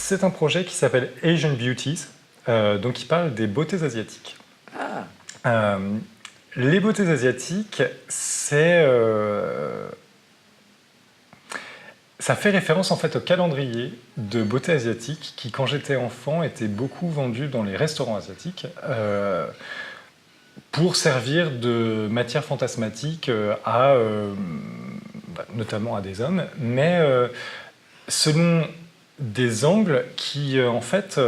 c'est un projet qui s'appelle Asian Beauties, donc il parle des beautés asiatiques. Ah. Les beautés asiatiques, ça fait référence en fait au calendrier de beauté asiatique qui, quand j'étais enfant, était beaucoup vendu dans les restaurants asiatiques pour servir de matière fantasmatique notamment à des hommes, mais selon des angles qui en fait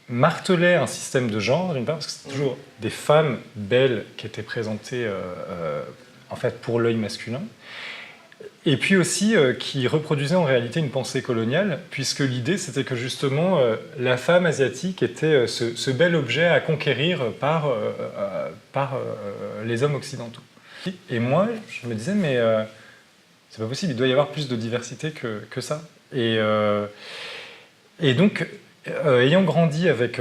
martelaient un système de genre, d'une part, parce que c'est toujours des femmes belles qui étaient présentées en fait pour l'œil masculin. Et puis aussi qui reproduisait en réalité une pensée coloniale, puisque l'idée c'était que justement la femme asiatique était ce bel objet à conquérir par les hommes occidentaux. Et moi, je me disais, mais c'est pas possible, il doit y avoir plus de diversité que ça. Et donc, ayant grandi avec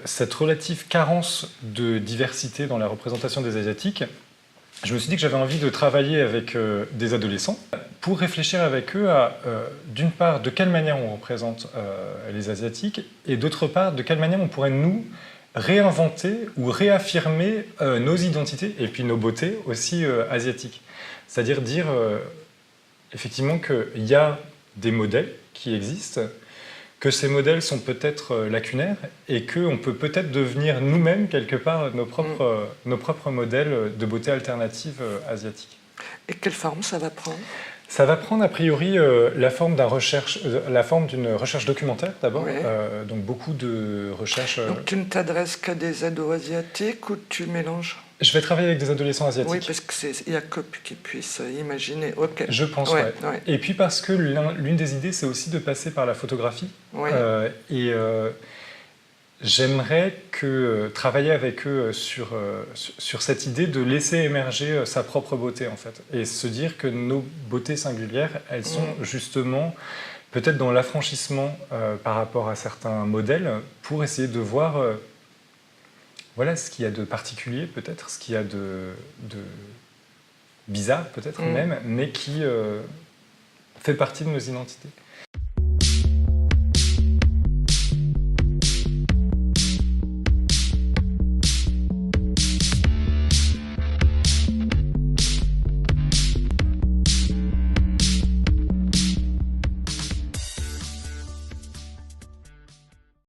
cette relative carence de diversité dans la représentation des Asiatiques, je me suis dit que j'avais envie de travailler avec des adolescents pour réfléchir avec eux à, d'une part, de quelle manière on représente les Asiatiques, et d'autre part, de quelle manière on pourrait nous réinventer ou réaffirmer nos identités et puis nos beautés aussi asiatiques. C'est-à-dire dire effectivement qu'il y a des modèles qui existent, que ces modèles sont peut-être lacunaires et qu'on peut peut-être devenir nous-mêmes, quelque part, nos propres modèles de beauté alternative asiatique. Et quelle forme ça va prendre ? Ça va prendre a priori la forme d'une recherche documentaire d'abord, Oui. donc beaucoup de recherches. Donc tu ne t'adresses qu'à des ados asiatiques ou tu mélanges ? Je vais travailler avec des adolescents asiatiques. Oui, parce qu'il n'y a que qui puissent imaginer. Okay. Je pense, ouais. Et puis parce que l'une des idées, c'est aussi de passer par la photographie. Oui. J'aimerais travailler avec eux sur cette idée de laisser émerger sa propre beauté, en fait. Et se dire que nos beautés singulières, elles sont justement peut-être dans l'affranchissement par rapport à certains modèles pour essayer de voir voilà, ce qu'il y a de particulier, peut-être, ce qu'il y a de bizarre, peut-être même, mais qui fait partie de nos identités.